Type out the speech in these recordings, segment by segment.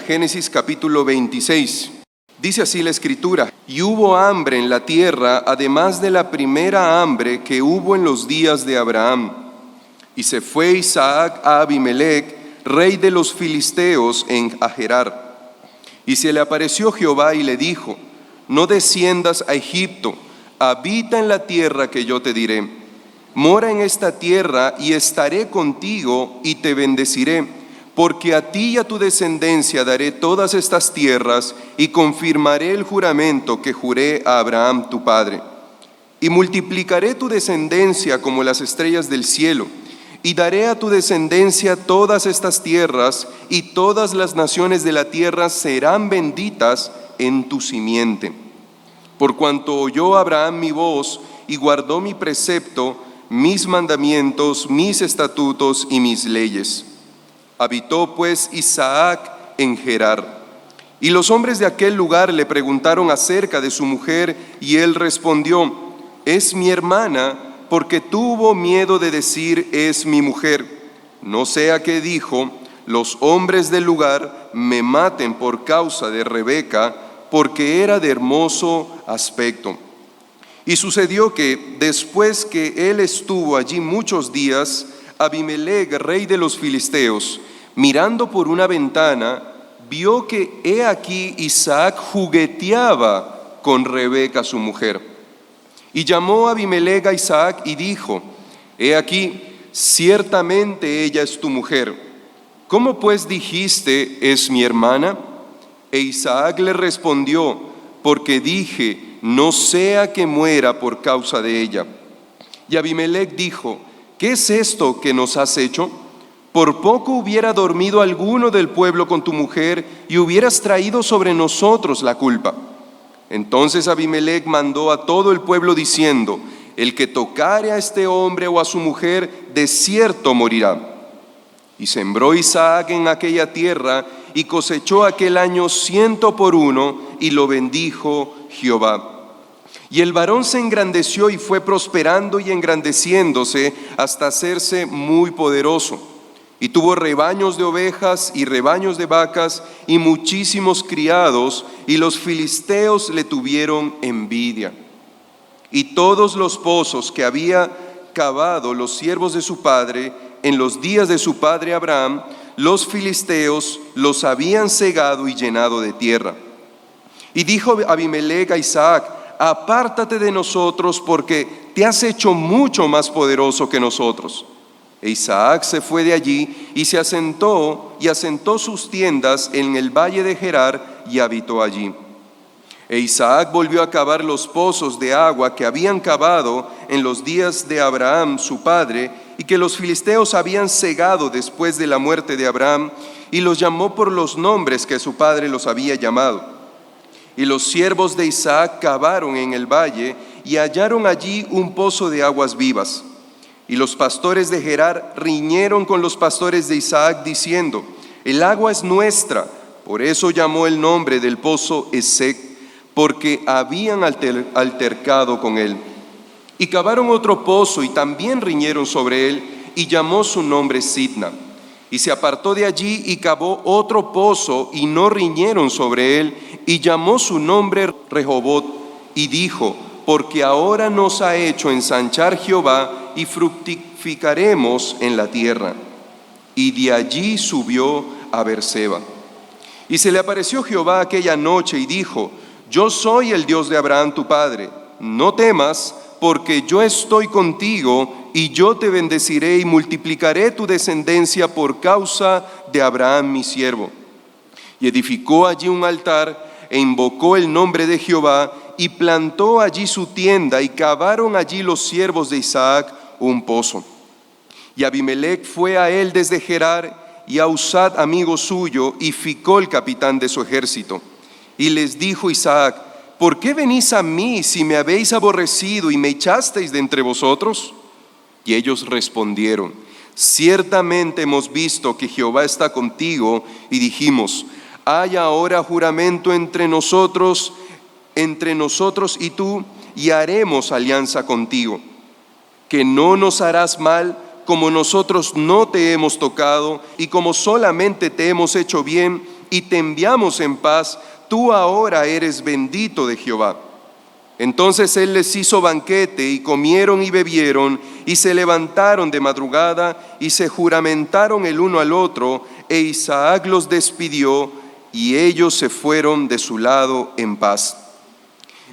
Génesis capítulo 26. Dice así la Escritura: y hubo hambre en la tierra, además de la primera hambre que hubo en los días de Abraham. Y se fue Isaac a Abimelec, rey de los filisteos, a Gerar. Y se le apareció Jehová y le dijo: no desciendas a Egipto, habita en la tierra que yo te diré. Mora en esta tierra y estaré contigo y te bendeciré, porque a ti y a tu descendencia daré todas estas tierras y confirmaré el juramento que juré a Abraham tu padre. Y multiplicaré tu descendencia como las estrellas del cielo, y daré a tu descendencia todas estas tierras, y todas las naciones de la tierra serán benditas en tu simiente. Por cuanto oyó Abraham mi voz y guardó mi precepto, mis mandamientos, mis estatutos y mis leyes. Habitó pues Isaac en Gerar. Y los hombres de aquel lugar le preguntaron acerca de su mujer, y él respondió: es mi hermana, porque tuvo miedo de decir: es mi mujer. No sea que dijo: los hombres del lugar me maten por causa de Rebeca, porque era de hermoso aspecto. Y sucedió que, después que él estuvo allí muchos días, Abimelec, rey de los filisteos, mirando por una ventana, vio que he aquí Isaac jugueteaba con Rebeca su mujer. Y llamó a Abimelec a Isaac y dijo: he aquí, ciertamente ella es tu mujer. ¿Cómo pues dijiste: es mi hermana? E Isaac le respondió: porque dije: no sea que muera por causa de ella. Y Abimelec dijo: ¿qué es esto que nos has hecho? Por poco hubiera dormido alguno del pueblo con tu mujer, y hubieras traído sobre nosotros la culpa. Entonces Abimelec mandó a todo el pueblo diciendo: el que tocare a este hombre o a su mujer, de cierto morirá. Y sembró Isaac en aquella tierra, y cosechó aquel año 100 por 1, y lo bendijo Jehová. Y el varón se engrandeció y fue prosperando y engrandeciéndose hasta hacerse muy poderoso. Y tuvo rebaños de ovejas y rebaños de vacas y muchísimos criados, y los filisteos le tuvieron envidia. Y todos los pozos que había cavado los siervos de su padre en los días de su padre Abraham, los filisteos los habían cegado y llenado de tierra. Y dijo Abimelec a Isaac: apártate de nosotros, porque te has hecho mucho más poderoso que nosotros. E Isaac se fue de allí y se asentó sus tiendas en el valle de Gerar y habitó allí. E Isaac volvió a cavar los pozos de agua que habían cavado en los días de Abraham su padre, y que los filisteos habían cegado después de la muerte de Abraham, y los llamó por los nombres que su padre los había llamado. Y los siervos de Isaac cavaron en el valle y hallaron allí un pozo de aguas vivas. Y los pastores de Gerar riñeron con los pastores de Isaac diciendo: el agua es nuestra. Por eso llamó el nombre del pozo Esek, porque habían altercado con él. Y cavaron otro pozo y también riñeron sobre él, y llamó su nombre Sitna. Y se apartó de allí y cavó otro pozo y no riñeron sobre él, y llamó su nombre Rehobot, y dijo: porque ahora nos ha hecho ensanchar Jehová y fructificaremos en la tierra. Y de allí subió a Beerseba. Y se le apareció Jehová aquella noche y dijo: yo soy el Dios de Abraham tu padre, no temas, porque yo estoy contigo, y yo te bendeciré y multiplicaré tu descendencia por causa de Abraham mi siervo. Y edificó allí un altar e invocó el nombre de Jehová, y plantó allí su tienda, y cavaron allí los siervos de Isaac un pozo. Y Abimelec fue a él desde Gerar, y a Usad amigo suyo, y Ficol capitán de su ejército. Y les dijo Isaac: ¿por qué venís a mí si me habéis aborrecido y me echasteis de entre vosotros? Y ellos respondieron: ciertamente hemos visto que Jehová está contigo, y dijimos: hay ahora juramento entre nosotros y tú, y haremos alianza contigo, que no nos harás mal, como nosotros no te hemos tocado, y como solamente te hemos hecho bien, y te enviamos en paz, tú ahora eres bendito de Jehová. Entonces él les hizo banquete, y comieron y bebieron, y se levantaron de madrugada, y se juramentaron el uno al otro, e Isaac los despidió, y ellos se fueron de su lado en paz.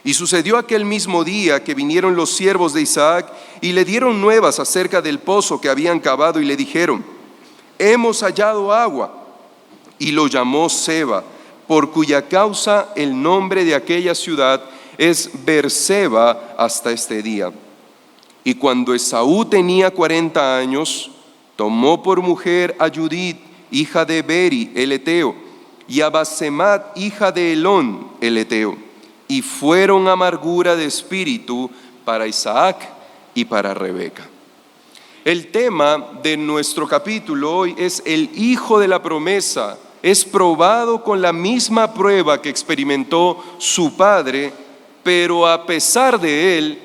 Y sucedió aquel mismo día que vinieron los siervos de Isaac, y le dieron nuevas acerca del pozo que habían cavado, y le dijeron: hemos hallado agua. Y lo llamó Seba, por cuya causa el nombre de aquella ciudad es Beerseba hasta este día. Y cuando Esaú tenía 40 años, tomó por mujer a Judith, hija de Beri el Eteo, y a Basemat, hija de Elón el Eteo, y fueron amargura de espíritu para Isaac y para Rebeca. El tema de nuestro capítulo hoy es el hijo de la promesa. Es probado con la misma prueba que experimentó su padre, pero a pesar de él,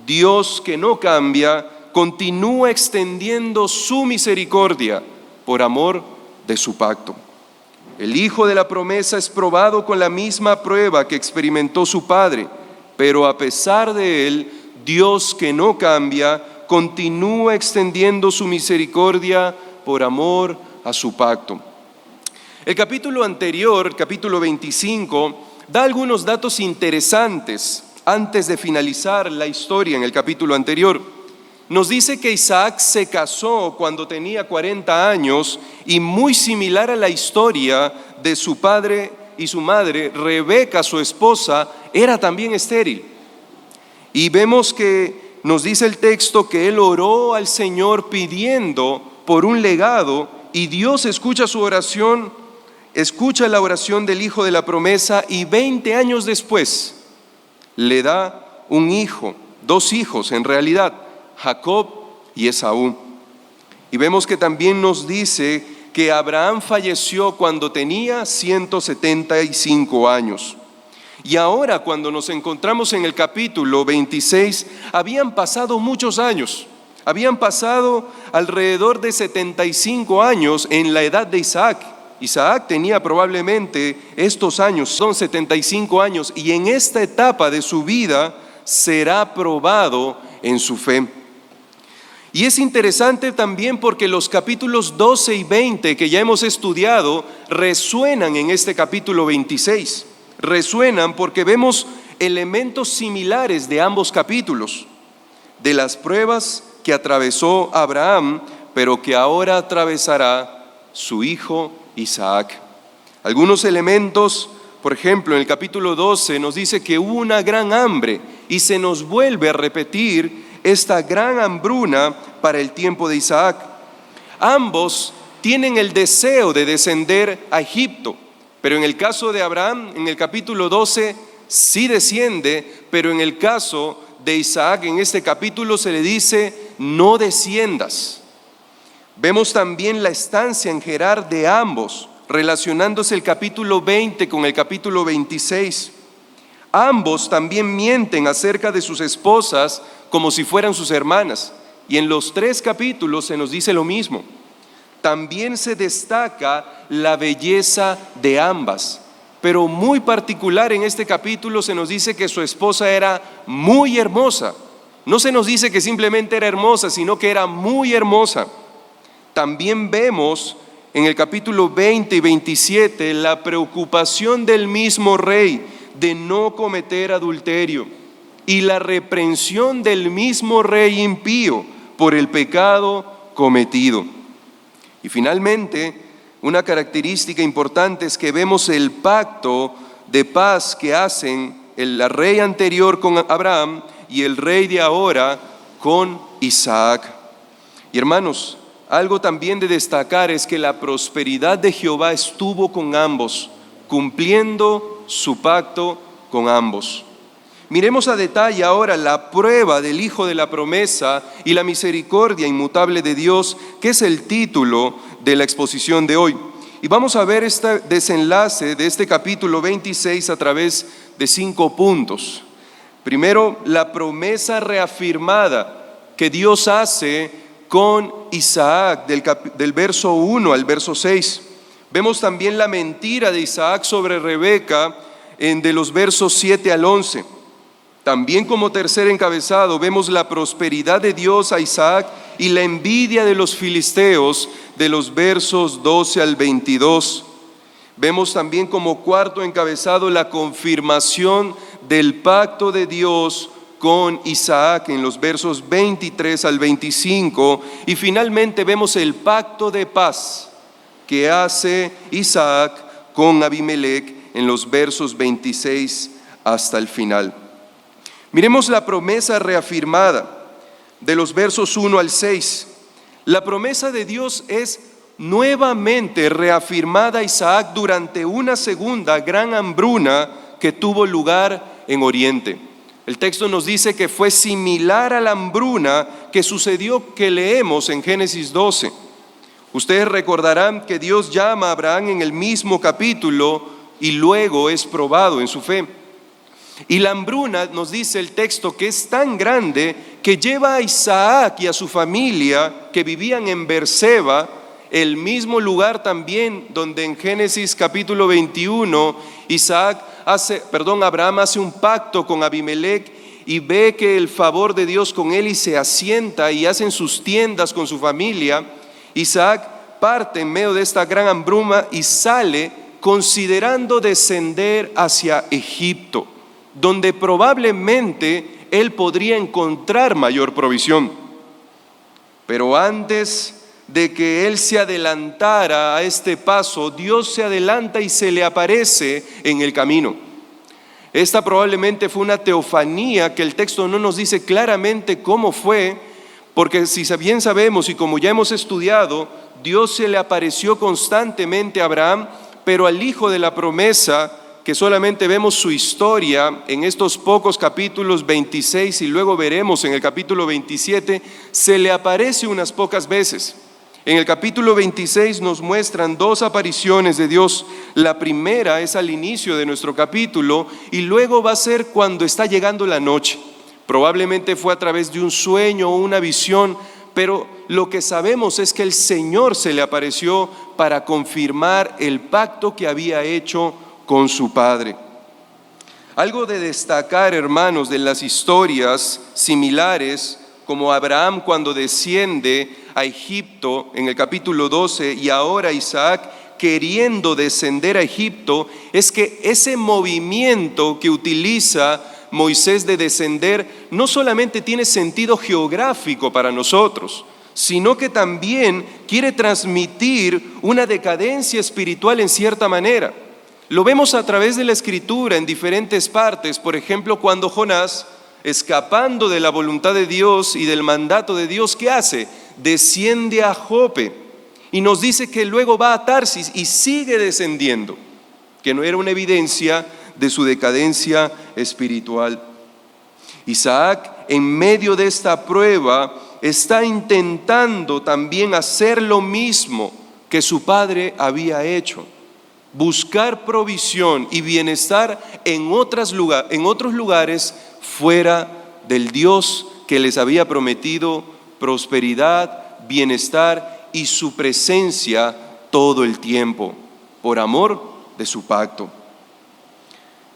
Dios, que no cambia, continúa extendiendo su misericordia por amor de su pacto. El hijo de la promesa es probado con la misma prueba que experimentó su padre, pero a pesar de él, Dios, que no cambia, continúa extendiendo su misericordia por amor a su pacto. El capítulo anterior, capítulo 25, da algunos datos interesantes antes de finalizar la historia en el capítulo anterior. Nos dice que Isaac se casó cuando tenía 40 años y muy similar a la historia de su padre y su madre, Rebeca, su esposa, era también estéril. Y vemos que nos dice el texto que él oró al Señor pidiendo por un legado, y Dios escucha su oración, escucha la oración del hijo de la promesa, y 20 años después le da un hijo, 2 hijos en realidad, Jacob y Esaú. Y vemos que también nos dice que Abraham falleció cuando tenía 175 años. Y ahora, cuando nos encontramos en el capítulo 26, habían pasado muchos años. Habían pasado alrededor de 75 años en la edad de Isaac. Isaac tenía probablemente estos años, son 75 años, y en esta etapa de su vida será probado en su fe. Y es interesante también porque los capítulos 12 y 20 que ya hemos estudiado resuenan en este capítulo 26. Resuenan porque vemos elementos similares de ambos capítulos, de las pruebas que atravesó Abraham, pero que ahora atravesará su hijo Isaac. Algunos elementos, por ejemplo, en el capítulo 12 nos dice que hubo una gran hambre, y se nos vuelve a repetir esta gran hambruna para el tiempo de Isaac. Ambos tienen el deseo de descender a Egipto, pero en el caso de Abraham, en el capítulo 12, sí desciende, pero en el caso de Isaac, en este capítulo se le dice: no desciendas. Vemos también la estancia en Gerar de ambos, relacionándose el capítulo 20 con el capítulo 26. Ambos también mienten acerca de sus esposas como si fueran sus hermanas, y en los 3 capítulos se nos dice lo mismo. También se destaca la belleza de ambas, pero muy particular en este capítulo se nos dice que su esposa era muy hermosa. No se nos dice que simplemente era hermosa, sino que era muy hermosa. También vemos en el capítulo 20 y 27 la preocupación del mismo rey de no cometer adulterio, y la reprensión del mismo rey impío por el pecado cometido. Y finalmente, una característica importante es que vemos el pacto de paz que hacen el rey anterior con Abraham y el rey de ahora con Isaac. Y hermanos, algo también de destacar es que la prosperidad de Jehová estuvo con ambos, cumpliendo su pacto con ambos. Miremos a detalle ahora la prueba del hijo de la promesa y la misericordia inmutable de Dios, que es el título de la exposición de hoy. Y vamos a ver este desenlace de este capítulo 26 a través de 5 puntos. Primero, la promesa reafirmada que Dios hace con Isaac del verso 1 al verso 6. Vemos también la mentira de Isaac sobre Rebeca de los versos 7 al 11. También como tercer encabezado vemos la prosperidad de Dios a Isaac y la envidia de los filisteos de los versos 12 al 22. Vemos también como cuarto encabezado la confirmación del pacto de Dios con Isaac en los versos 23 al 25. Y finalmente vemos el pacto de paz que hace Isaac con Abimelec en los versos 26 hasta el final. Miremos la promesa reafirmada de los versos 1 al 6. La promesa de Dios es nuevamente reafirmada a Isaac durante una segunda gran hambruna que tuvo lugar en Oriente. El texto nos dice que fue similar a la hambruna que sucedió, que leemos en Génesis 12. Ustedes recordarán que Dios llama a Abraham en el mismo capítulo y luego es probado en su fe. Y la hambruna, nos dice el texto, que es tan grande que lleva a Isaac y a su familia que vivían en Berseba, el mismo lugar también donde en Génesis capítulo 21 Abraham hace un pacto con Abimelec y ve que el favor de Dios con él y se asienta y hacen sus tiendas con su familia. Isaac parte en medio de esta gran hambruna y sale considerando descender hacia Egipto, donde probablemente él podría encontrar mayor provisión. Pero antes de que él se adelantara a este paso, Dios se adelanta y se le aparece en el camino. Esta probablemente fue una teofanía que el texto no nos dice claramente cómo fue, porque si bien sabemos y como ya hemos estudiado, Dios se le apareció constantemente a Abraham, pero al hijo de la promesa, que solamente vemos su historia en estos pocos capítulos 26 y luego veremos en el capítulo 27, se le aparece unas pocas veces. En el capítulo 26 nos muestran dos apariciones de Dios. La primera es al inicio de nuestro capítulo y luego va a ser cuando está llegando la noche. Probablemente fue a través de un sueño o una visión, pero lo que sabemos es que el Señor se le apareció para confirmar el pacto que había hecho con su padre. Algo de destacar, hermanos, de las historias similares, como Abraham cuando desciende a Egipto en el capítulo 12 y ahora Isaac queriendo descender a Egipto, es que ese movimiento que utiliza Moisés de descender no solamente tiene sentido geográfico para nosotros, sino que también quiere transmitir una decadencia espiritual en cierta manera. Lo vemos a través de la Escritura en diferentes partes. Por ejemplo, cuando Jonás, escapando de la voluntad de Dios y del mandato de Dios, ¿qué hace? Desciende a Jope y nos dice que luego va a Tarsis y sigue descendiendo, que no era una evidencia de su decadencia espiritual. Isaac, en medio de esta prueba, está intentando también hacer lo mismo que su padre había hecho: buscar provisión y bienestar en otros lugares fuera del Dios que les había prometido prosperidad, bienestar y su presencia todo el tiempo, por amor de su pacto.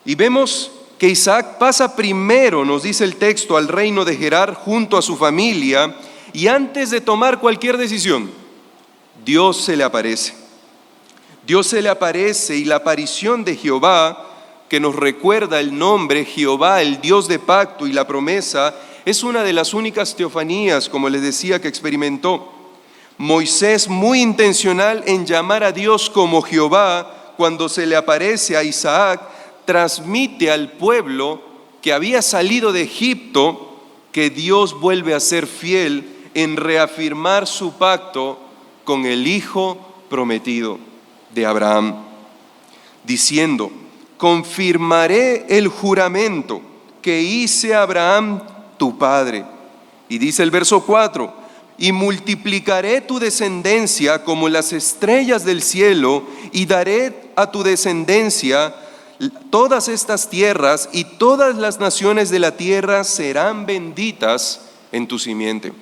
Y vemos que Isaac pasa primero, nos dice el texto, al reino de Gerar junto a su familia, y antes de tomar cualquier decisión, Dios se le aparece. Dios se le aparece, y la aparición de Jehová, que nos recuerda el nombre Jehová, el Dios de pacto y la promesa, es una de las únicas teofanías, como les decía, que experimentó. Moisés, muy intencional en llamar a Dios como Jehová, cuando se le aparece a Isaac, transmite al pueblo que había salido de Egipto que Dios vuelve a ser fiel en reafirmar su pacto con el hijo prometido de Abraham, diciendo: confirmaré el juramento que hice a Abraham tu padre. Y dice el verso 4: y multiplicaré tu descendencia como las estrellas del cielo, y daré a tu descendencia todas estas tierras, y todas las naciones de la tierra serán benditas en tu simiente.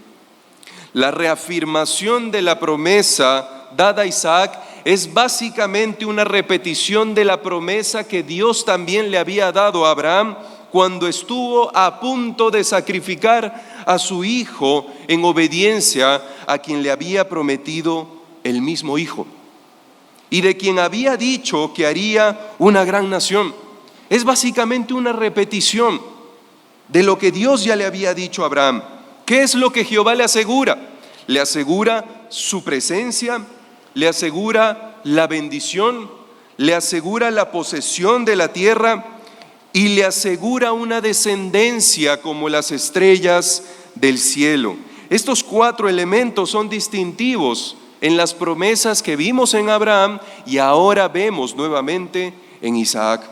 La reafirmación de la promesa dada a Isaac es básicamente una repetición de la promesa que Dios también le había dado a Abraham cuando estuvo a punto de sacrificar a su hijo en obediencia a quien le había prometido el mismo hijo, y de quien había dicho que haría una gran nación. Es básicamente una repetición de lo que Dios ya le había dicho a Abraham. ¿Qué es lo que Jehová le asegura? Le asegura su presencia, le asegura la bendición, le asegura la posesión de la tierra y le asegura una descendencia como las estrellas del cielo. Estos 4 elementos son distintivos en las promesas que vimos en Abraham y ahora vemos nuevamente en Isaac.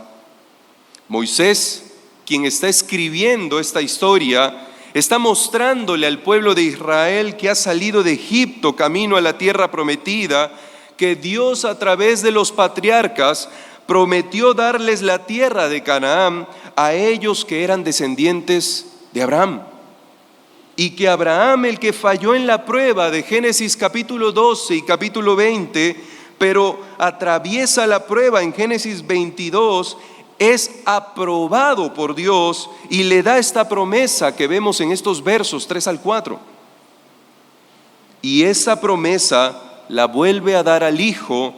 Moisés, quien está escribiendo esta historia, está mostrándole al pueblo de Israel que ha salido de Egipto camino a la tierra prometida, que Dios a través de los patriarcas prometió darles la tierra de Canaán a ellos que eran descendientes de Abraham. Y que Abraham, el que falló en la prueba de Génesis capítulo 12 y capítulo 20, pero atraviesa la prueba en Génesis 22, es aprobado por Dios y le da esta promesa que vemos en estos versos 3 al 4. Y esa promesa la vuelve a dar al hijo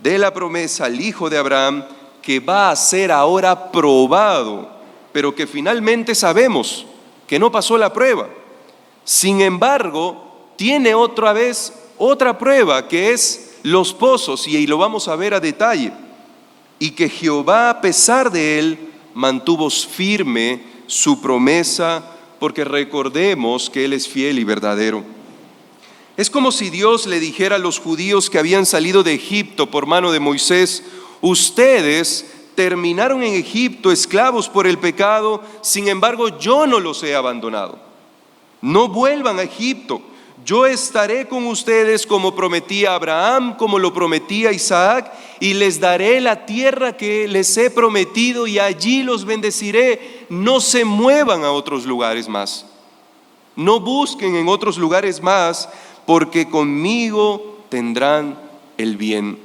de la promesa, al hijo de Abraham, que va a ser ahora probado, pero que finalmente sabemos que no pasó la prueba. Sin embargo, tiene otra vez otra prueba, que es los pozos, y lo vamos a ver a detalle. Y que Jehová, a pesar de él, mantuvo firme su promesa, porque recordemos que él es fiel y verdadero. Es como si Dios le dijera a los judíos que habían salido de Egipto por mano de Moisés: ustedes terminaron en Egipto esclavos por el pecado, sin embargo yo no los he abandonado. No vuelvan a Egipto. Yo estaré con ustedes como prometí a Abraham, como lo prometí a Isaac, y les daré la tierra que les he prometido y allí los bendeciré. No se muevan a otros lugares más. No busquen en otros lugares más, porque conmigo tendrán el bien.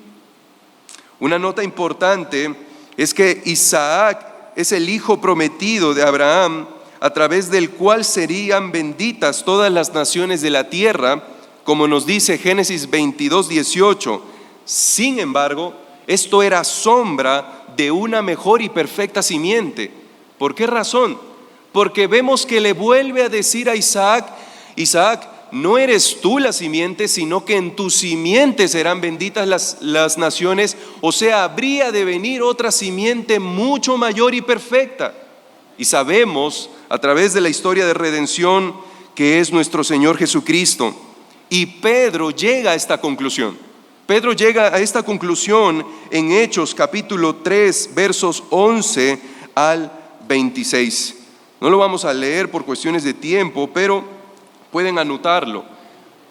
Una nota importante es que Isaac es el hijo prometido de Abraham, a través del cual serían benditas todas las naciones de la tierra, como nos dice Génesis 22:18. Sin embargo, esto era sombra de una mejor y perfecta simiente. ¿Por qué razón? Porque vemos que le vuelve a decir a Isaac: Isaac, no eres tú la simiente, sino que en tu simiente serán benditas las naciones. O sea, habría de venir otra simiente mucho mayor y perfecta. Y sabemos a través de la historia de redención que es nuestro Señor Jesucristo. Y Pedro llega a esta conclusión. Pedro llega a esta conclusión en Hechos capítulo 3, versos 11 al 26. No lo vamos a leer por cuestiones de tiempo, pero pueden anotarlo.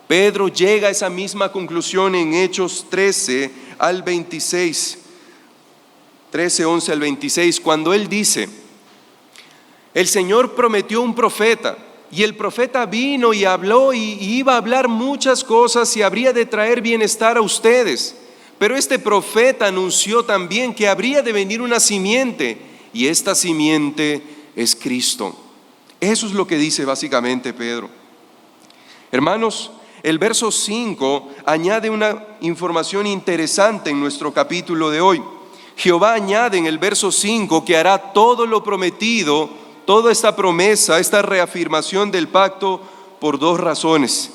Pedro llega a esa misma conclusión en Hechos 13 al 26. 13, 11 al 26, cuando él dice: el Señor prometió un profeta, y el profeta vino y habló y iba a hablar muchas cosas y habría de traer bienestar a ustedes. Pero este profeta anunció también que habría de venir una simiente, y esta simiente es Cristo. Eso es lo que dice básicamente Pedro. Hermanos, el verso 5 añade una información interesante en nuestro capítulo de hoy. Jehová añade en el verso 5 que hará todo lo prometido, toda esta promesa, esta reafirmación del pacto, por 2 razones.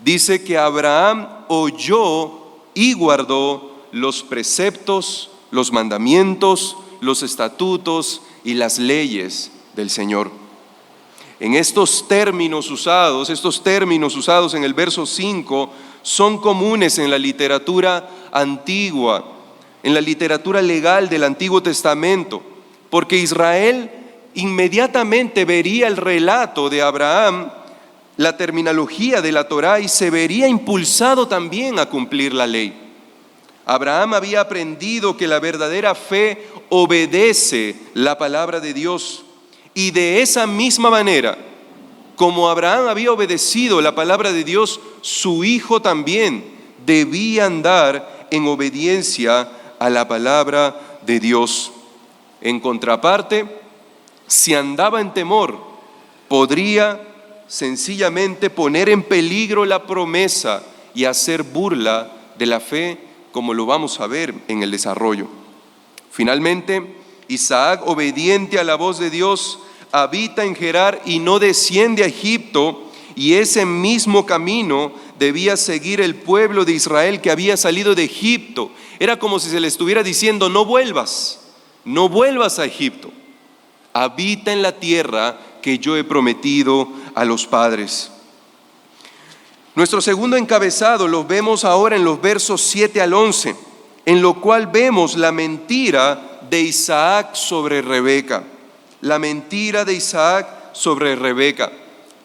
Dice que Abraham oyó y guardó los preceptos, los mandamientos, los estatutos y las leyes del Señor. En estos términos usados en el verso 5 son comunes en la literatura antigua, en la literatura legal del Antiguo Testamento, porque Israel inmediatamente vería el relato de Abraham, la terminología de la Torá, y se vería impulsado también a cumplir la ley. Abraham había aprendido que la verdadera fe obedece la palabra de Dios, y de esa misma manera, como Abraham había obedecido la palabra de Dios, su hijo también debía andar en obediencia a la palabra de Dios. En contraparte, si andaba en temor, podría sencillamente poner en peligro la promesa y hacer burla de la fe, como lo vamos a ver en el desarrollo. Finalmente, Isaac, obediente a la voz de Dios, habita en Gerar y no desciende a Egipto, y ese mismo camino debía seguir el pueblo de Israel que había salido de Egipto. Era como si se le estuviera diciendo: no vuelvas a Egipto, habita en la tierra que yo he prometido a los padres. Nuestro segundo encabezado lo vemos ahora en los versos 7 al 11, en lo cual vemos la mentira de Isaac sobre Rebeca. La mentira de Isaac sobre Rebeca.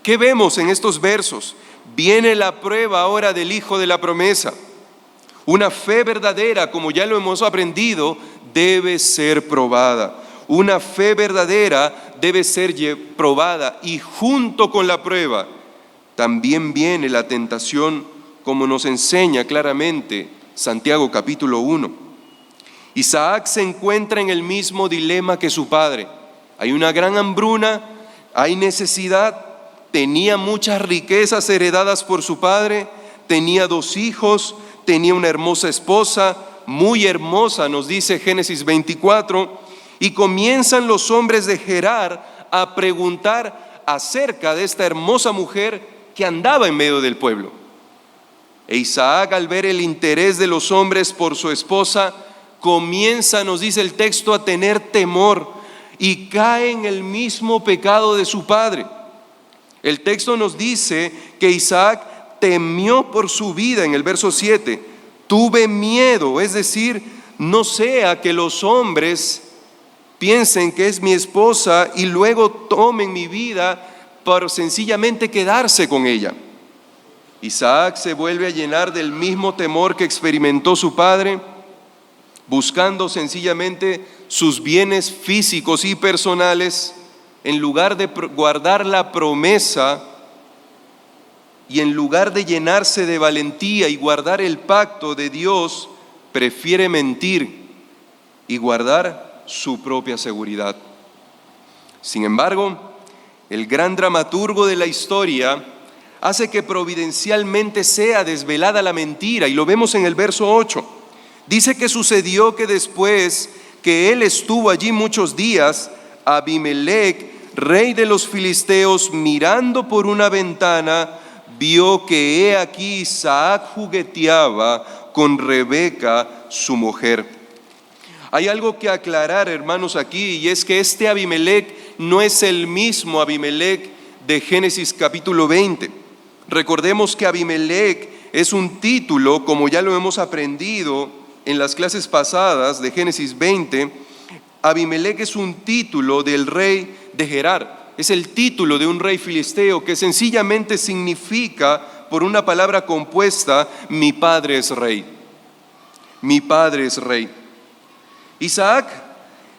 ¿Qué vemos en estos versos? Viene la prueba ahora del hijo de la promesa. Una fe verdadera, como ya lo hemos aprendido, debe ser probada. Una fe verdadera debe ser probada, y junto con la prueba también viene la tentación, como nos enseña claramente Santiago capítulo 1. Isaac se encuentra en el mismo dilema que su padre. Hay una gran hambruna, hay necesidad, tenía muchas riquezas heredadas por su padre, tenía 2 hijos, tenía una hermosa esposa, muy hermosa, nos dice Génesis 24, y comienzan los hombres de Gerar a preguntar acerca de esta hermosa mujer que andaba en medio del pueblo. E Isaac, al ver el interés de los hombres por su esposa, comienza, nos dice el texto, a tener temor y cae en el mismo pecado de su padre. El texto nos dice que Isaac temió por su vida en el verso 7. Tuve miedo, es decir, no sea que los hombres piensen que es mi esposa y luego tomen mi vida por sencillamente quedarse con ella. Isaac se vuelve a llenar del mismo temor que experimentó su padre, buscando sencillamente sus bienes físicos y personales, en lugar de guardar la promesa y en lugar de llenarse de valentía y guardar el pacto de Dios, prefiere mentir y guardar su propia seguridad. Sin embargo, el gran dramaturgo de la historia hace que providencialmente sea desvelada la mentira, y lo vemos en el verso 8. Dice que sucedió que después que él estuvo allí muchos días, Abimelec, rey de los filisteos, mirando por una ventana, vio que he aquí Isaac jugueteaba con Rebeca, su mujer. Hay algo que aclarar, hermanos, aquí, y es que este Abimelec no es el mismo Abimelec de Génesis capítulo 20. Recordemos que Abimelec es un título, como ya lo hemos aprendido en las clases pasadas de Génesis 20. Abimelec es un título del rey de Gerar. Es el título de un rey filisteo que sencillamente significa, por una palabra compuesta, mi padre es rey. Mi padre es rey. Isaac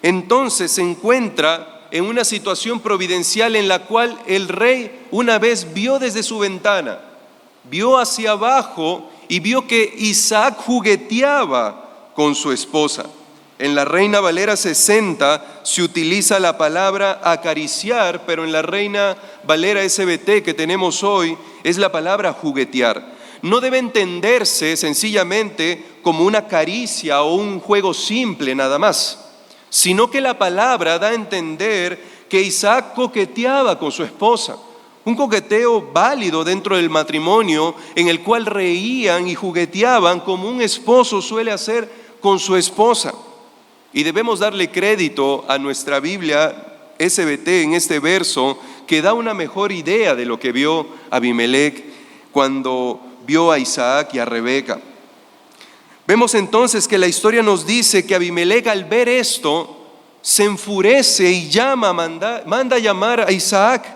entonces se encuentra en una situación providencial en la cual el rey una vez vio desde su ventana, vio hacia abajo y vio que Isaac jugueteaba con su esposa. En la Reina Valera 60 se utiliza la palabra acariciar, pero en la Reina Valera SBT que tenemos hoy es la palabra juguetear. No debe entenderse sencillamente como una caricia o un juego simple nada más, sino que la palabra da a entender que Isaac coqueteaba con su esposa. Un coqueteo válido dentro del matrimonio en el cual reían y jugueteaban como un esposo suele hacer con su esposa. Y debemos darle crédito a nuestra Biblia SBT en este verso, que da una mejor idea de lo que vio Abimelec cuando vio a Isaac y a Rebeca. Vemos entonces que la historia nos dice que Abimelec, al ver esto, se enfurece y manda llamar a Isaac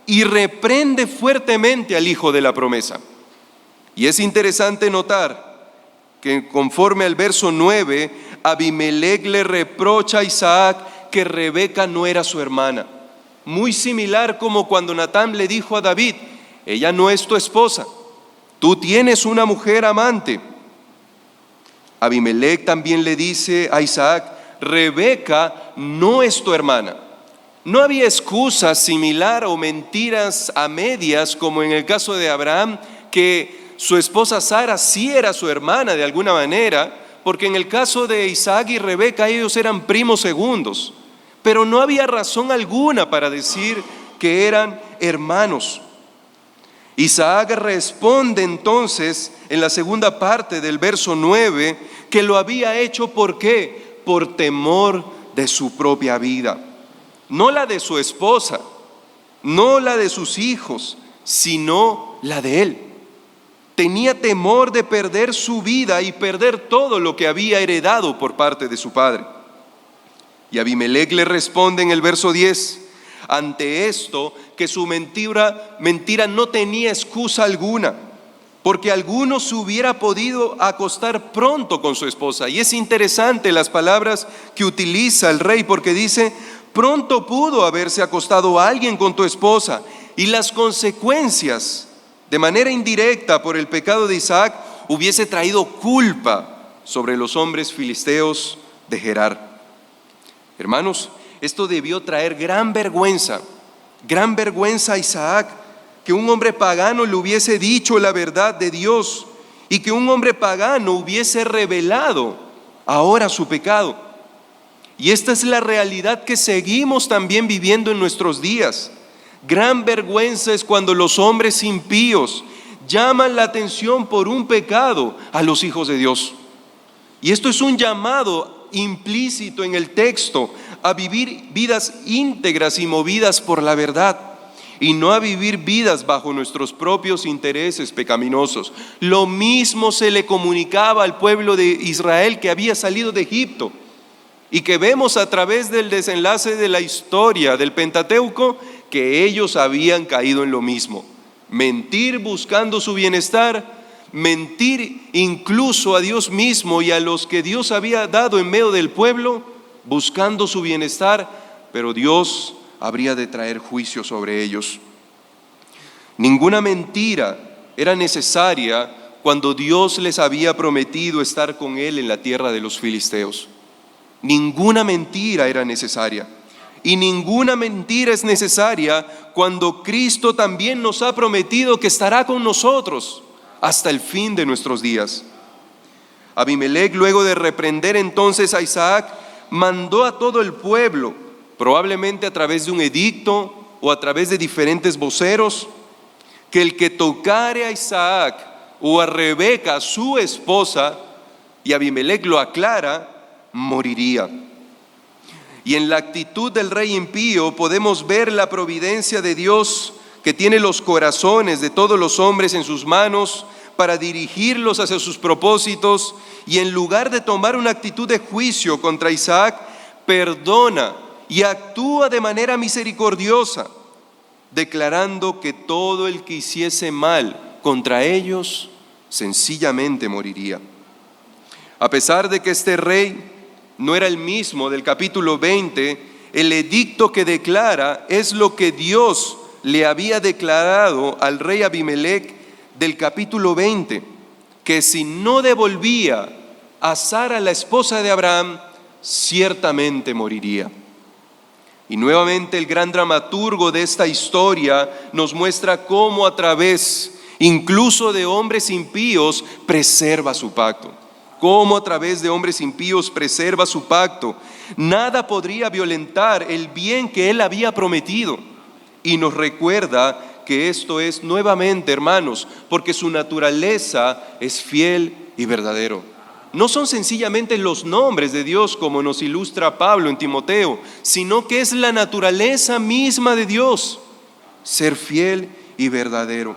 y reprende fuertemente al hijo de la promesa. Y es interesante notar que conforme al verso 9, Abimelec le reprocha a Isaac que Rebeca no era su hermana. Muy similar como cuando Natán le dijo a David: ella no es tu esposa, tú tienes una mujer amante. Abimelec también le dice a Isaac: Rebeca no es tu hermana. No había excusa similar o mentiras a medias como en el caso de Abraham, que su esposa Sara sí era su hermana de alguna manera, porque en el caso de Isaac y Rebeca ellos eran primos segundos, pero no había razón alguna para decir que eran hermanos. Isaac responde entonces en la segunda parte del verso 9 que lo había hecho ¿por qué? Por temor de su propia vida, no la de su esposa, no la de sus hijos, sino la de él. Tenía temor de perder su vida y perder todo lo que había heredado por parte de su padre. Y Abimelec le responde en el verso 10, ante esto, que su mentira no tenía excusa alguna, porque alguno se hubiera podido acostar pronto con su esposa. Y es interesante las palabras que utiliza el rey, porque dice: pronto pudo haberse acostado alguien con tu esposa, y las consecuencias, de manera indirecta por el pecado de Isaac, hubiese traído culpa sobre los hombres filisteos de Gerar. Hermanos, esto debió traer gran vergüenza a Isaac, que un hombre pagano le hubiese dicho la verdad de Dios y que un hombre pagano hubiese revelado ahora su pecado. Y esta es la realidad que seguimos también viviendo en nuestros días. Gran vergüenza es cuando los hombres impíos llaman la atención por un pecado a los hijos de Dios. Y esto es un llamado implícito en el texto a vivir vidas íntegras y movidas por la verdad, y no a vivir vidas bajo nuestros propios intereses pecaminosos. Lo mismo se le comunicaba al pueblo de Israel que había salido de Egipto, y que vemos a través del desenlace de la historia del Pentateuco que ellos habían caído en lo mismo: mentir buscando su bienestar, mentir incluso a Dios mismo y a los que Dios había dado en medio del pueblo, buscando su bienestar, pero Dios habría de traer juicio sobre ellos. Ninguna mentira era necesaria cuando Dios les había prometido estar con él en la tierra de los filisteos. Ninguna mentira era necesaria. Y ninguna mentira es necesaria cuando Cristo también nos ha prometido que estará con nosotros hasta el fin de nuestros días. Abimelec, luego de reprender entonces a Isaac, mandó a todo el pueblo, probablemente a través de un edicto o a través de diferentes voceros, que el que tocare a Isaac o a Rebeca, su esposa, y Abimelec lo aclara, moriría. Y en la actitud del rey impío podemos ver la providencia de Dios, que tiene los corazones de todos los hombres en sus manos para dirigirlos hacia sus propósitos, y en lugar de tomar una actitud de juicio contra Isaac, perdona y actúa de manera misericordiosa, declarando que todo el que hiciese mal contra ellos sencillamente moriría. A pesar de que este rey no era el mismo del capítulo 20, el edicto que declara es lo que Dios le había declarado al rey Abimelec del capítulo 20, que si no devolvía a Sara, la esposa de Abraham, ciertamente moriría. Y nuevamente el gran dramaturgo de esta historia nos muestra cómo a través incluso de hombres impíos preserva su pacto. Cómo a través de hombres impíos preserva su pacto. Nada podría violentar el bien que él había prometido. Y nos recuerda que esto es nuevamente, hermanos, porque su naturaleza es fiel y verdadero. No son sencillamente los nombres de Dios como nos ilustra Pablo en Timoteo, sino que es la naturaleza misma de Dios, ser fiel y verdadero.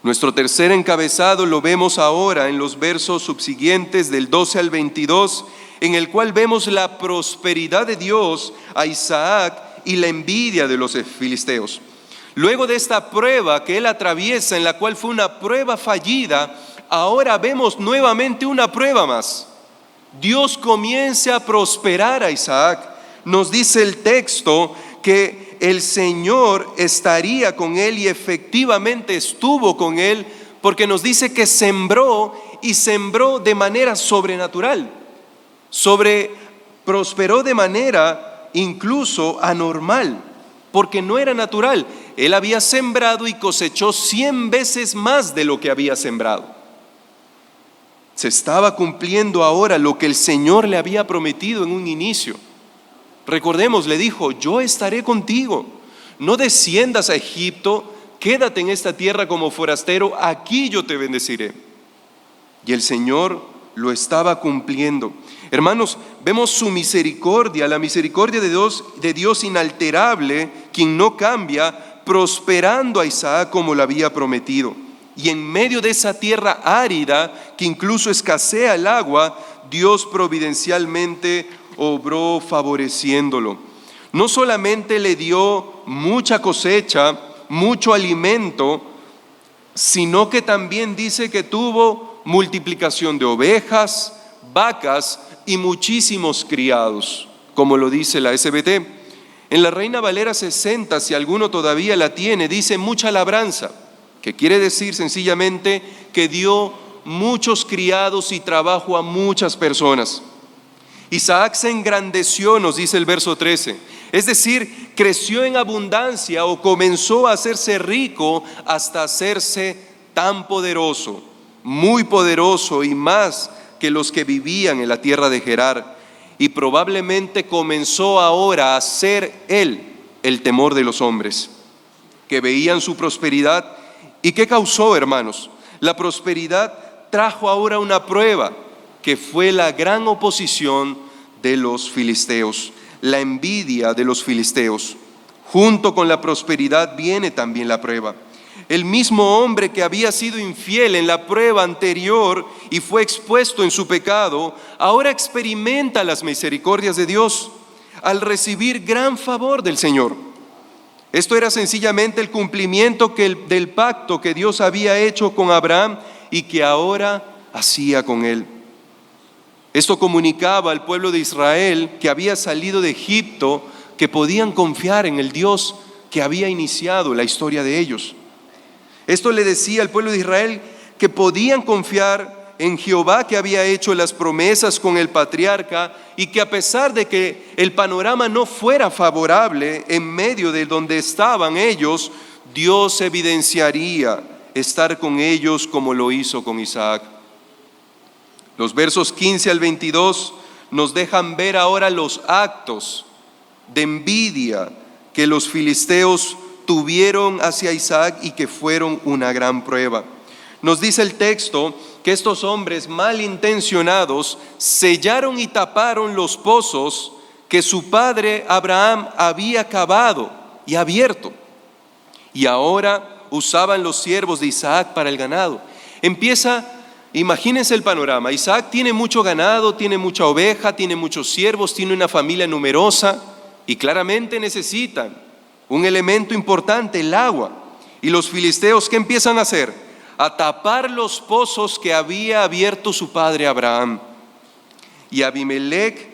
Nuestro tercer encabezado lo vemos ahora en los versos subsiguientes del 12 al 22, en el cual vemos la prosperidad de Dios a Isaac y la envidia de los filisteos. Luego de esta prueba que él atraviesa, en la cual fue una prueba fallida, ahora vemos nuevamente una prueba más. Dios comienza a prosperar a Isaac. Nos dice el texto que el Señor estaría con él, y efectivamente estuvo con él, porque nos dice que sembró y sembró de manera sobrenatural. Prosperó de manera incluso anormal, porque no era natural. Él había sembrado y cosechó 100 veces más de lo que había sembrado. Se estaba cumpliendo ahora lo que el Señor le había prometido en un inicio. Recordemos, le dijo: yo estaré contigo, no desciendas a Egipto, quédate en esta tierra como forastero, aquí yo te bendeciré. Y el Señor lo estaba cumpliendo. Hermanos, vemos su misericordia, la misericordia de Dios inalterable, quien no cambia, prosperando a Isaac como lo había prometido. Y en medio de esa tierra árida, que incluso escasea el agua, Dios providencialmente obró favoreciéndolo. No solamente le dio mucha cosecha, mucho alimento, sino que también dice que tuvo multiplicación de ovejas, vacas y muchísimos criados, como lo dice la SBT. En la Reina Valera 60, si alguno todavía la tiene, dice mucha labranza, que quiere decir sencillamente que dio muchos criados y trabajo a muchas personas. Isaac se engrandeció, nos dice el verso 13, es decir, creció en abundancia o comenzó a hacerse rico hasta hacerse tan poderoso, muy poderoso y más que los que vivían en la tierra de Gerar, y probablemente comenzó ahora a ser él el temor de los hombres, que veían su prosperidad. ¿Y qué causó, hermanos? La prosperidad trajo ahora una prueba, que fue la gran oposición de los filisteos, la envidia de los filisteos. Junto con la prosperidad viene también la prueba. El mismo hombre que había sido infiel en la prueba anterior y fue expuesto en su pecado, ahora experimenta las misericordias de Dios al recibir gran favor del Señor. Esto era sencillamente el cumplimiento del pacto que Dios había hecho con Abraham y que ahora hacía con él. Esto comunicaba al pueblo de Israel que había salido de Egipto que podían confiar en el Dios que había iniciado la historia de ellos. Esto le decía al pueblo de Israel que podían confiar en Jehová, que había hecho las promesas con el patriarca, y que a pesar de que el panorama no fuera favorable en medio de donde estaban ellos, Dios evidenciaría estar con ellos como lo hizo con Isaac. Los versos 15 al 22 nos dejan ver ahora los actos de envidia que los filisteos tuvieron hacia Isaac y que fueron una gran prueba. Nos dice el texto que estos hombres malintencionados sellaron y taparon los pozos que su padre Abraham había cavado y abierto, y ahora usaban los siervos de Isaac para el ganado. Imagínense el panorama. Isaac tiene mucho ganado, tiene mucha oveja, tiene muchos siervos, tiene una familia numerosa y claramente necesitan un elemento importante, el agua. Y los filisteos, ¿qué empiezan a hacer? A tapar los pozos que había abierto su padre Abraham. Y Abimelech,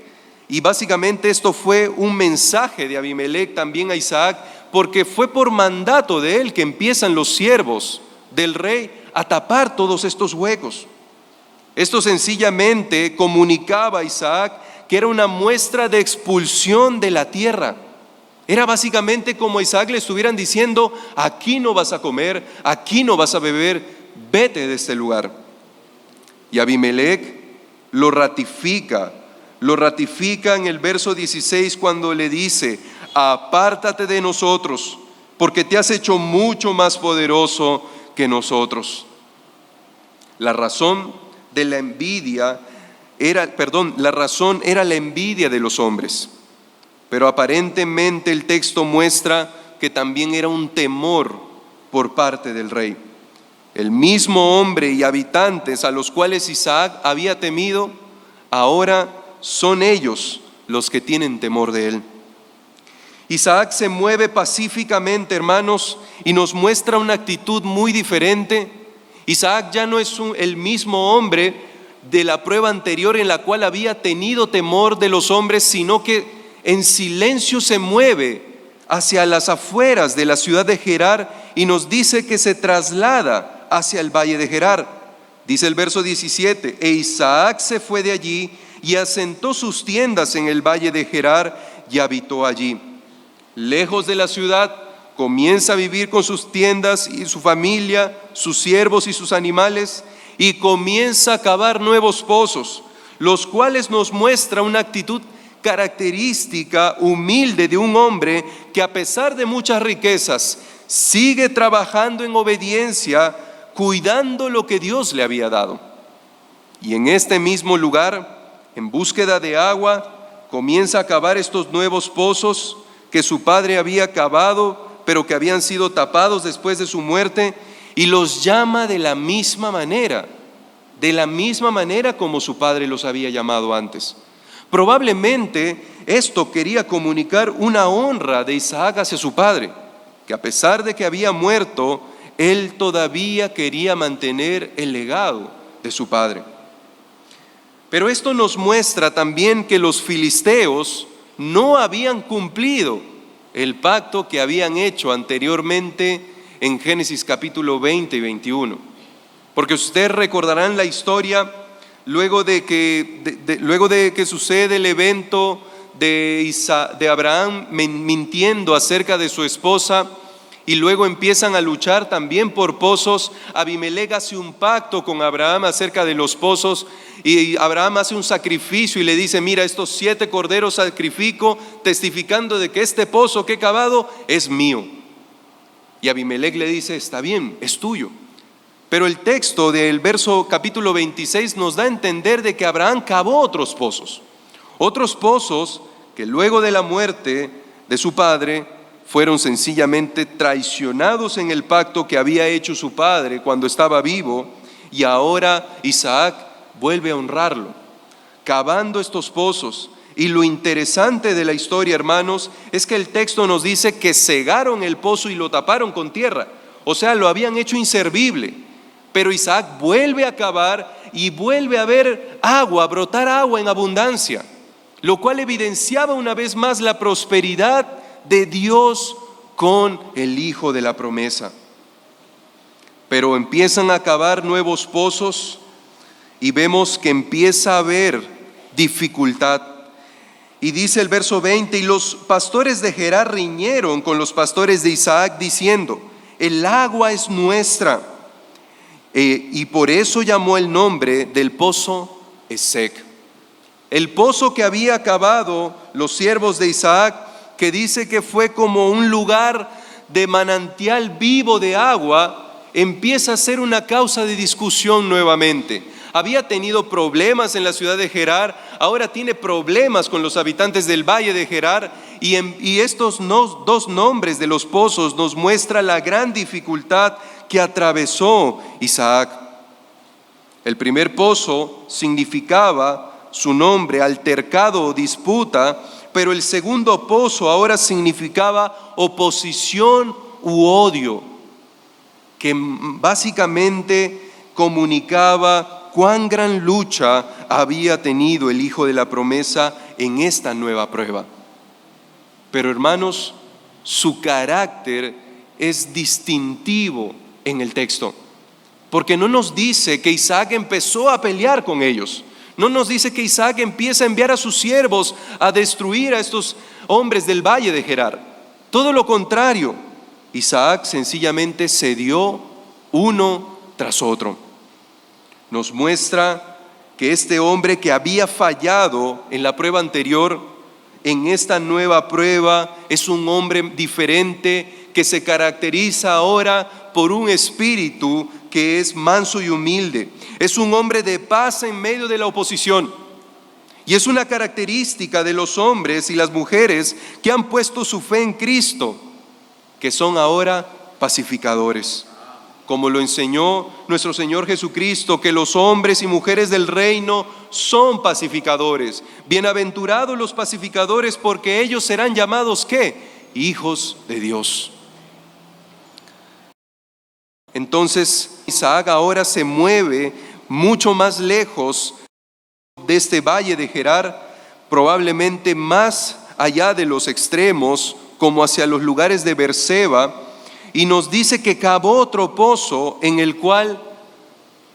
y básicamente esto fue un mensaje de Abimelech también a Isaac, porque fue por mandato de él que empiezan los siervos del rey a tapar todos estos huecos. Esto sencillamente comunicaba a Isaac que era una muestra de expulsión de la tierra. Era básicamente como a Isaac le estuvieran diciendo: aquí no vas a comer, aquí no vas a beber, vete de este lugar. Y Abimelech lo ratifica en el verso 16 cuando le dice: apártate de nosotros, porque te has hecho mucho más poderoso que nosotros. La razón era la envidia de los hombres. Pero aparentemente el texto muestra que también era un temor por parte del rey. El mismo hombre y habitantes a los cuales Isaac había temido, ahora son ellos los que tienen temor de él. Isaac se mueve pacíficamente, hermanos, y nos muestra una actitud muy diferente. Isaac ya no es el mismo hombre de la prueba anterior en la cual había tenido temor de los hombres, sino que en silencio se mueve hacia las afueras de la ciudad de Gerar y nos dice que se traslada hacia el valle de Gerar. Dice el verso 17: e Isaac se fue de allí y asentó sus tiendas en el valle de Gerar y habitó allí. Lejos de la ciudad, comienza a vivir con sus tiendas y su familia, sus siervos y sus animales, y comienza a cavar nuevos pozos, los cuales nos muestra una actitud característica, humilde de un hombre que, a pesar de muchas riquezas, sigue trabajando en obediencia, cuidando lo que Dios le había dado. Y en este mismo lugar, en búsqueda de agua, comienza a cavar estos nuevos pozos que su padre había cavado, pero que habían sido tapados después de su muerte, y los llama de la misma manera como su padre los había llamado antes. Probablemente esto quería comunicar una honra de Isaac hacia su padre, que a pesar de que había muerto, él todavía quería mantener el legado de su padre. Pero esto nos muestra también que los filisteos no habían cumplido el pacto que habían hecho anteriormente en Génesis capítulo 20 y 21. Porque ustedes recordarán la historia luego de que sucede el evento de Abraham mintiendo acerca de su esposa, y luego empiezan a luchar también por pozos. Abimelec hace un pacto con Abraham acerca de los pozos, y Abraham hace un sacrificio y le dice: mira, estos 7 corderos sacrifico, testificando de que este pozo que he cavado es mío. Y Abimelec le dice: está bien, es tuyo. Pero el texto del verso capítulo 26 nos da a entender de que Abraham cavó otros pozos que luego de la muerte de su padre fueron sencillamente traicionados en el pacto que había hecho su padre cuando estaba vivo, y ahora Isaac vuelve a honrarlo, cavando estos pozos. Y lo interesante de la historia, hermanos, es que el texto nos dice que cegaron el pozo y lo taparon con tierra, o sea, lo habían hecho inservible. Pero Isaac vuelve a cavar y vuelve a ver agua, brotar agua en abundancia, lo cual evidenciaba una vez más la prosperidad de Dios con el hijo de la promesa. Pero empiezan a cavar nuevos pozos y vemos que empieza a haber dificultad. Y dice el verso 20: y los pastores de Gerar riñeron con los pastores de Isaac diciendo: el agua es nuestra. Y por eso llamó el nombre del pozo Esek. El pozo que había cavado los siervos de Isaac, que dice que fue como un lugar de manantial vivo de agua, empieza a ser una causa de discusión nuevamente. Había tenido problemas en la ciudad de Gerar, ahora tiene problemas con los habitantes del valle de Gerar, y estos dos nombres de los pozos nos muestran la gran dificultad que atravesó Isaac. El primer pozo significaba su nombre, altercado o disputa, pero el segundo pozo ahora significaba oposición u odio, que básicamente comunicaba cuán gran lucha había tenido el hijo de la promesa en esta nueva prueba. Pero hermanos, su carácter es distintivo en el texto, porque no nos dice que Isaac empezó a pelear con ellos. No nos dice que Isaac empieza a enviar a sus siervos a destruir a estos hombres del valle de Gerar. Todo lo contrario, Isaac sencillamente cedió uno tras otro. Nos muestra que este hombre que había fallado en la prueba anterior, en esta nueva prueba es un hombre diferente, que se caracteriza ahora por un espíritu que es manso y humilde. Es un hombre de paz en medio de la oposición. Y es una característica de los hombres y las mujeres que han puesto su fe en Cristo, que son ahora pacificadores. Como lo enseñó nuestro Señor Jesucristo, que los hombres y mujeres del reino son pacificadores. Bienaventurados los pacificadores, porque ellos serán llamados, ¿qué? Hijos de Dios. Entonces Isaac ahora se mueve mucho más lejos de este valle de Gerar, probablemente más allá de los extremos, como hacia los lugares de Beerseba, y nos dice que cavó otro pozo en el cual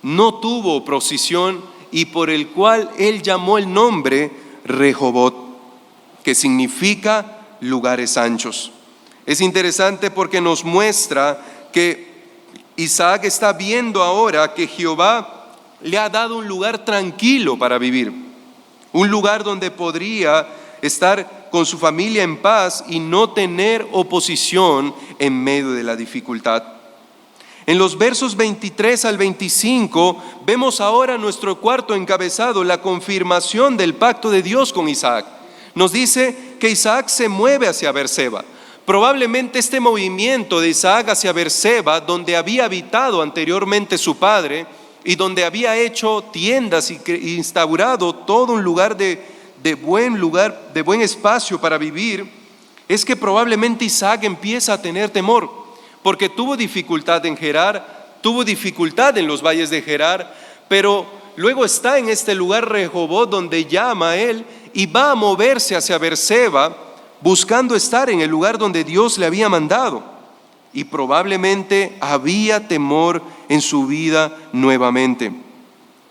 no tuvo oposición y por el cual él llamó el nombre Rehobot, que significa lugares anchos. Es interesante porque nos muestra que Isaac está viendo ahora que Jehová le ha dado un lugar tranquilo para vivir, un lugar donde podría estar con su familia en paz y no tener oposición en medio de la dificultad. En los versos 23 al 25 vemos ahora nuestro cuarto encabezado, la confirmación del pacto de Dios con Isaac. Nos dice que Isaac se mueve hacia Beerseba. Probablemente este movimiento de Isaac hacia Beerseba, donde había habitado anteriormente su padre y donde había hecho tiendas y instaurado todo un lugar de buen espacio para vivir, es que probablemente Isaac empieza a tener temor, porque tuvo dificultad en Gerar, tuvo dificultad en los valles de Gerar, pero luego está en este lugar Rehobot donde llama a él y va a moverse hacia Beerseba, buscando estar en el lugar donde Dios le había mandado. Y probablemente había temor en su vida nuevamente.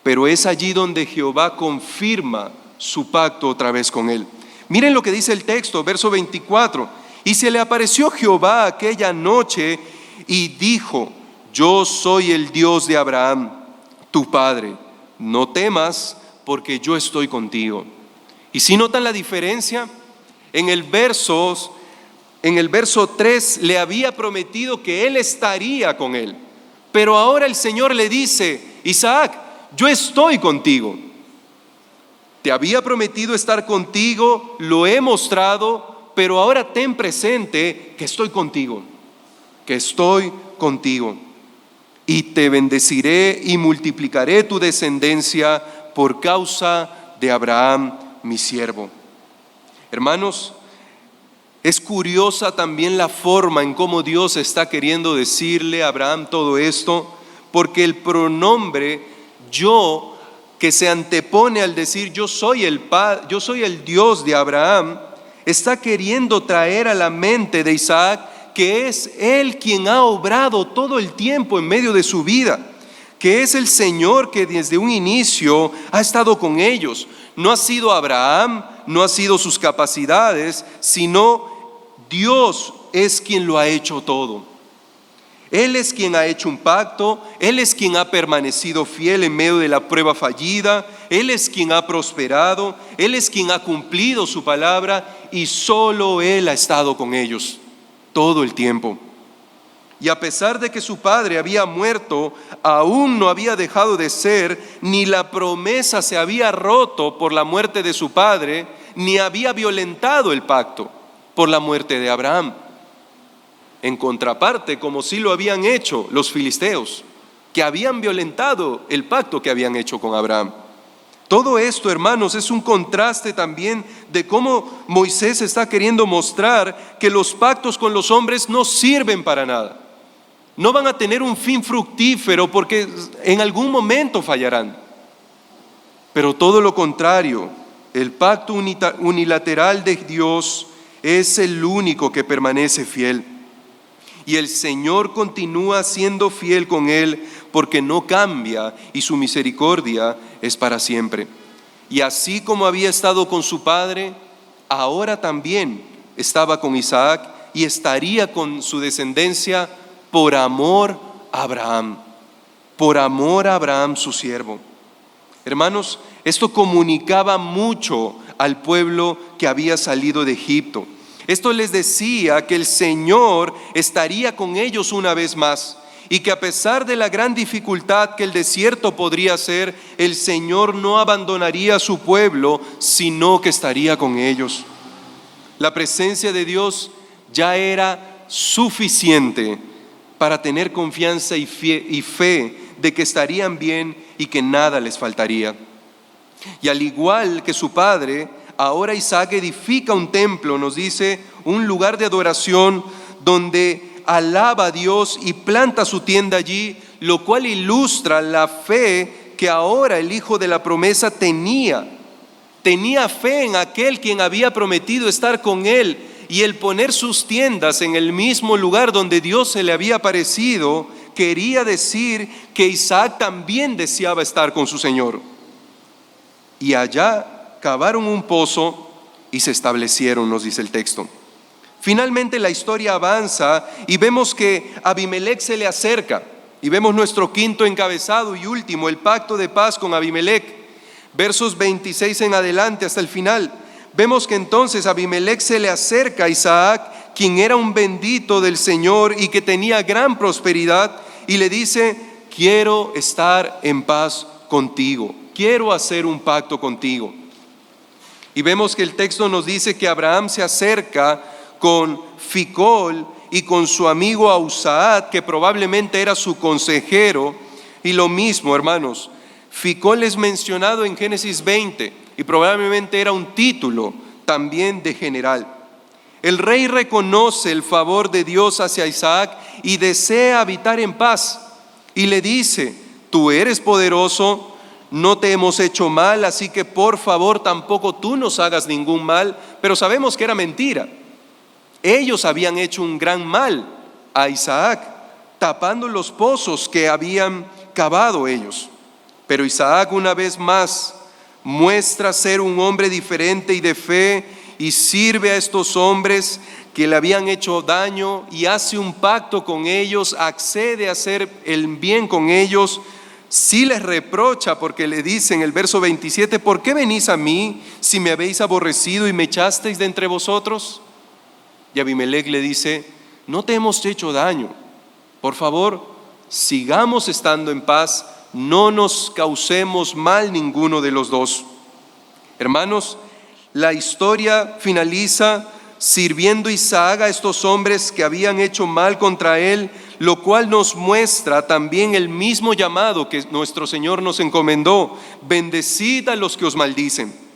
Pero es allí donde Jehová confirma su pacto otra vez con él. Miren lo que dice el texto, verso 24. Y se le apareció Jehová aquella noche y dijo: yo soy el Dios de Abraham, tu padre. No temas, porque yo estoy contigo. Y si notan la diferencia, en el verso 3 le había prometido que él estaría con él. Pero ahora el Señor le dice: Isaac, yo estoy contigo. Te había prometido estar contigo, lo he mostrado, pero ahora ten presente que estoy contigo, y te bendeciré y multiplicaré tu descendencia por causa de Abraham, mi siervo. Hermanos, es curiosa también la forma en cómo Dios está queriendo decirle a Abraham todo esto, porque el pronombre yo, que se antepone al decir yo soy el Dios de Abraham, está queriendo traer a la mente de Isaac que es Él quien ha obrado todo el tiempo en medio de su vida, que es el Señor que desde un inicio ha estado con ellos. No ha sido Abraham, no ha sido sus capacidades, sino Dios es quien lo ha hecho todo. Él es quien ha hecho un pacto, Él es quien ha permanecido fiel en medio de la prueba fallida, Él es quien ha prosperado, Él es quien ha cumplido su palabra y solo Él ha estado con ellos todo el tiempo. Y a pesar de que su padre había muerto, aún no había dejado de ser, ni la promesa se había roto por la muerte de su padre, ni había violentado el pacto por la muerte de Abraham. En contraparte, como sí lo habían hecho los filisteos, que habían violentado el pacto que habían hecho con Abraham. Todo esto, hermanos, es un contraste también de cómo Moisés está queriendo mostrar que los pactos con los hombres no sirven para nada. No van a tener un fin fructífero porque en algún momento fallarán. Pero todo lo contrario, el pacto unilateral de Dios es el único que permanece fiel. Y el Señor continúa siendo fiel con él porque no cambia y su misericordia es para siempre. Y así como había estado con su padre, ahora también estaba con Isaac y estaría con su descendencia por amor a Abraham su siervo. Hermanos, esto comunicaba mucho al pueblo que había salido de Egipto. Esto les decía que el Señor estaría con ellos una vez más y que a pesar de la gran dificultad que el desierto podría ser, el Señor no abandonaría a su pueblo, sino que estaría con ellos. La presencia de Dios ya era suficiente para tener confianza y fe de que estarían bien y que nada les faltaría. Y al igual que su padre, ahora Isaac edifica un templo, nos dice, un lugar de adoración donde alaba a Dios y planta su tienda allí, lo cual ilustra la fe que ahora el hijo de la promesa tenía. Tenía fe en aquel quien había prometido estar con él, y el poner sus tiendas en el mismo lugar donde Dios se le había aparecido, quería decir que Isaac también deseaba estar con su señor. Y allá cavaron un pozo y se establecieron, nos dice el texto. Finalmente la historia avanza y vemos que Abimelec se le acerca. Y vemos nuestro quinto encabezado y último, el pacto de paz con Abimelec. Versos 26 en adelante hasta el final. Vemos que entonces Abimelec se le acerca a Isaac, quien era un bendito del Señor y que tenía gran prosperidad, y le dice: quiero estar en paz contigo, quiero hacer un pacto contigo. Y vemos que el texto nos dice que Abraham se acerca con Ficol y con su amigo Ahuzzaat, que probablemente era su consejero. Y lo mismo, hermanos, Ficol es mencionado en Génesis 20 y probablemente era un título también de general. El rey reconoce el favor de Dios hacia Isaac y desea habitar en paz. Y le dice: tú eres poderoso, no te hemos hecho mal, así que por favor tampoco tú nos hagas ningún mal. Pero sabemos que era mentira. Ellos habían hecho un gran mal a Isaac, tapando los pozos que habían cavado ellos. Pero Isaac una vez más muestra ser un hombre diferente y de fe, y sirve a estos hombres que le habían hecho daño y hace un pacto con ellos, accede a hacer el bien con ellos. Sí les reprocha porque le dice en el verso 27: ¿por qué venís a mí si me habéis aborrecido y me echasteis de entre vosotros? Y Abimelec le dice: no te hemos hecho daño, por favor, sigamos estando en paz, no nos causemos mal ninguno de los dos. Hermanos, la historia finaliza sirviendo Isaac a estos hombres que habían hecho mal contra él, lo cual nos muestra también el mismo llamado que nuestro Señor nos encomendó: bendecid a los que os maldicen.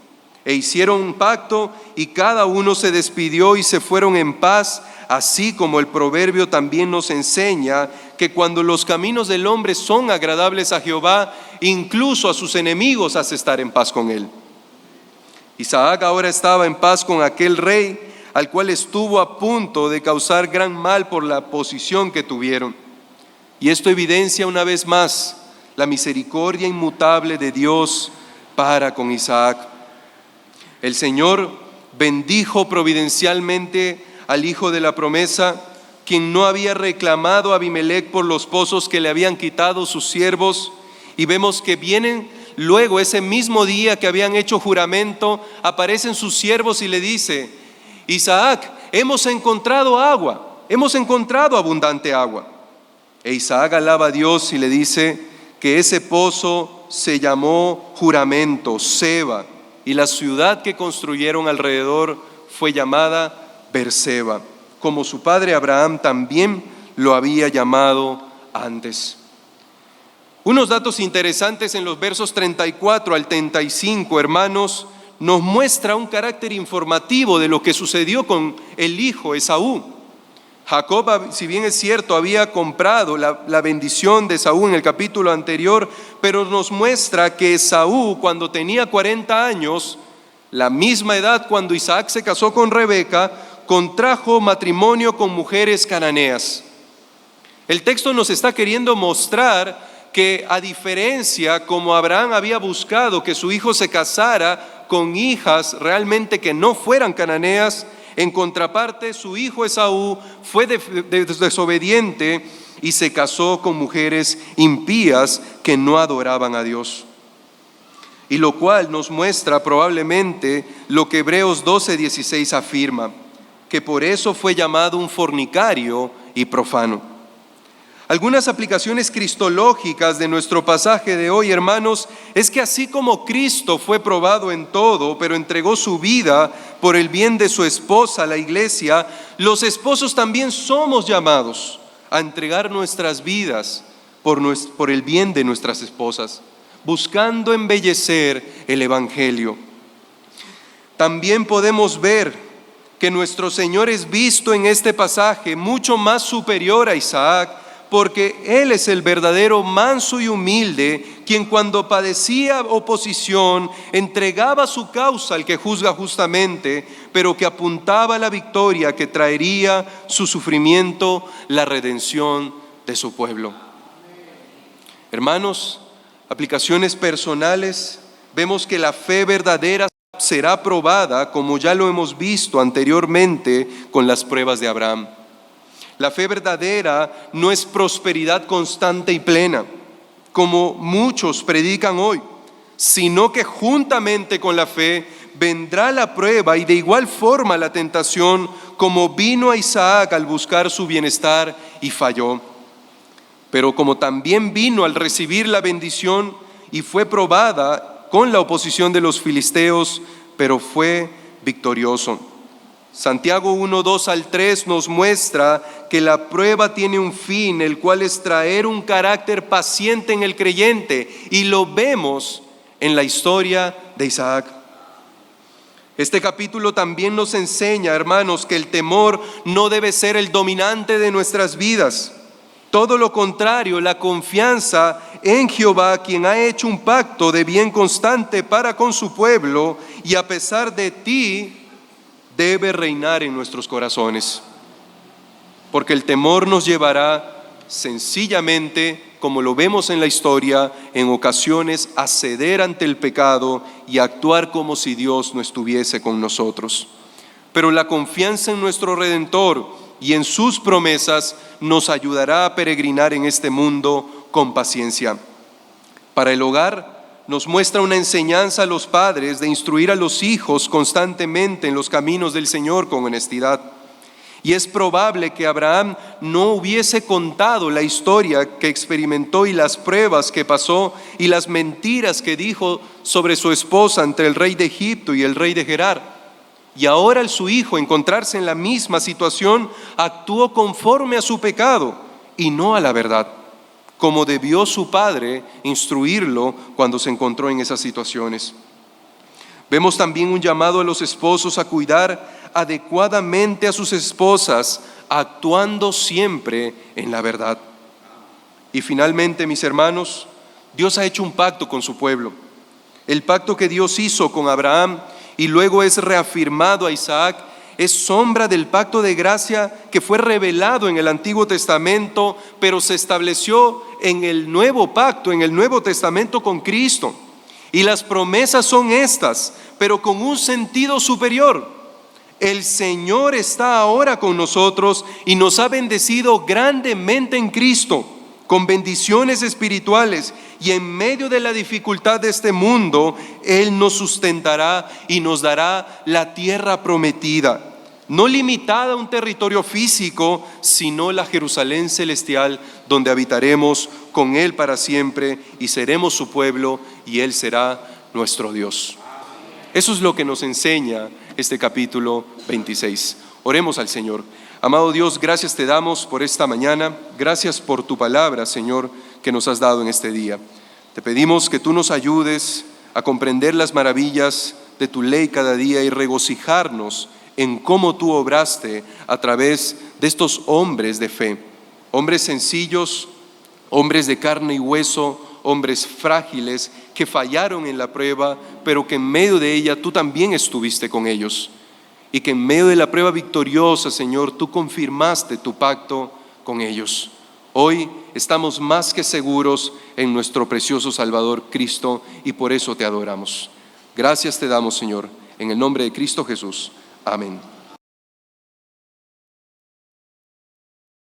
E hicieron un pacto y cada uno se despidió y se fueron en paz, así como el proverbio también nos enseña que cuando los caminos del hombre son agradables a Jehová, incluso a sus enemigos hace estar en paz con él. Isaac ahora estaba en paz con aquel rey al cual estuvo a punto de causar gran mal por la posición que tuvieron. Y esto evidencia una vez más la misericordia inmutable de Dios para con Isaac. El Señor bendijo providencialmente al hijo de la promesa, quien no había reclamado a Abimelec por los pozos que le habían quitado sus siervos. Y vemos que vienen luego, ese mismo día que habían hecho juramento, aparecen sus siervos y le dice: Isaac, hemos encontrado agua, hemos encontrado abundante agua. E Isaac alaba a Dios y le dice que ese pozo se llamó Juramento, Seba, y la ciudad que construyeron alrededor fue llamada Berseba, como su padre Abraham también lo había llamado antes. Unos datos interesantes en los versos 34 al 35, hermanos, nos muestra un carácter informativo de lo que sucedió con el hijo Esaú. Jacob, si bien es cierto, había comprado la bendición de Esaú en el capítulo anterior, pero nos muestra que Esaú, cuando tenía 40 años, la misma edad cuando Isaac se casó con Rebeca, contrajo matrimonio con mujeres cananeas. El texto nos está queriendo mostrar que, a diferencia como Abraham había buscado que su hijo se casara con hijas realmente que no fueran cananeas, en contraparte su hijo Esaú fue desobediente y se casó con mujeres impías que no adoraban a Dios. Y lo cual nos muestra probablemente lo que Hebreos 12:16 afirma, que por eso fue llamado un fornicario y profano. Algunas aplicaciones cristológicas de nuestro pasaje de hoy, hermanos, es que así como Cristo fue probado en todo, pero entregó su vida por el bien de su esposa, la iglesia, los esposos también somos llamados a entregar nuestras vidas por el bien de nuestras esposas, buscando embellecer el evangelio. También podemos ver que nuestro Señor es visto en este pasaje mucho más superior a Isaac, porque Él es el verdadero manso y humilde, quien cuando padecía oposición entregaba su causa al que juzga justamente, pero que apuntaba a la victoria que traería su sufrimiento, la redención de su pueblo. Hermanos, aplicaciones personales, vemos que la fe verdadera será probada, como ya lo hemos visto anteriormente con las pruebas de Abraham. La fe verdadera no es prosperidad constante y plena, como muchos predican hoy, sino que juntamente con la fe vendrá la prueba y de igual forma la tentación, como vino a Isaac al buscar su bienestar y falló. Pero como también vino al recibir la bendición y fue probada con la oposición de los filisteos, pero fue victorioso. Santiago 1:2 al 3 nos muestra que la prueba tiene un fin, el cual es traer un carácter paciente en el creyente, y lo vemos en la historia de Isaac. Este capítulo también nos enseña, hermanos, que el temor no debe ser el dominante de nuestras vidas. Todo lo contrario, la confianza en Jehová, quien ha hecho un pacto de bien constante para con su pueblo, y a pesar de ti, debe reinar en nuestros corazones. Porque el temor nos llevará sencillamente, como lo vemos en la historia, en ocasiones a ceder ante el pecado y a actuar como si Dios no estuviese con nosotros. Pero la confianza en nuestro Redentor y en sus promesas nos ayudará a peregrinar en este mundo con paciencia. Para el hogar nos muestra una enseñanza a los padres de instruir a los hijos constantemente en los caminos del Señor con honestidad. Y es probable que Abraham no hubiese contado la historia que experimentó y las pruebas que pasó y las mentiras que dijo sobre su esposa entre el rey de Egipto y el rey de Gerar. Y ahora al su hijo encontrarse en la misma situación, actuó conforme a su pecado y no a la verdad, como debió su padre instruirlo cuando se encontró en esas situaciones. Vemos también un llamado a los esposos a cuidar adecuadamente a sus esposas, actuando siempre en la verdad. Y finalmente, mis hermanos, Dios ha hecho un pacto con su pueblo. El pacto que Dios hizo con Abraham y luego es reafirmado a Isaac es sombra del pacto de gracia que fue revelado en el Antiguo Testamento, pero se estableció en el nuevo pacto, en el Nuevo Testamento con Cristo. Y las promesas son estas, pero con un sentido superior. El Señor está ahora con nosotros y nos ha bendecido grandemente en Cristo, con bendiciones espirituales, y en medio de la dificultad de este mundo, Él nos sustentará y nos dará la tierra prometida, no limitada a un territorio físico, sino la Jerusalén celestial, donde habitaremos con Él para siempre y seremos su pueblo y Él será nuestro Dios. Eso es lo que nos enseña este capítulo 26. Oremos al Señor. Amado Dios, gracias te damos por esta mañana. Gracias por tu palabra, Señor, que nos has dado en este día. Te pedimos que tú nos ayudes a comprender las maravillas de tu ley cada día y regocijarnos en cómo tú obraste a través de estos hombres de fe. Hombres sencillos, hombres de carne y hueso, hombres frágiles que fallaron en la prueba, pero que en medio de ella tú también estuviste con ellos. Y que en medio de la prueba victoriosa, Señor, tú confirmaste tu pacto con ellos. Hoy estamos más que seguros en nuestro precioso Salvador Cristo y por eso te adoramos. Gracias te damos, Señor, en el nombre de Cristo Jesús. Amén.